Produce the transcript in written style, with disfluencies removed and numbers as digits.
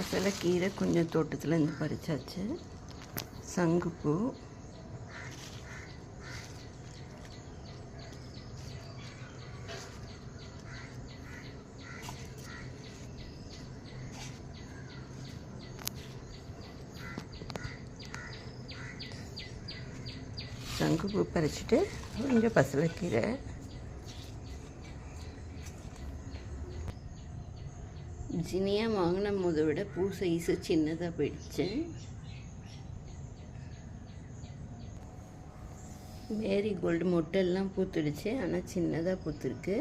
பசலைக்கீரை கொஞ்சம் தோட்டத்துலேருந்து பறிச்சாச்சு. சங்குப்பூ, சங்குப்பூ பறிச்சுட்டு கொஞ்சம் பசலைக்கீரை. ஜினியா வாங்கின போதை விட பூ சைஸு சின்னதாக போயிடுச்சு. மேரி கோல்டு மொட்டெல்லாம் பூத்துடுச்சு, ஆனால் சின்னதாக பூத்துருக்கு.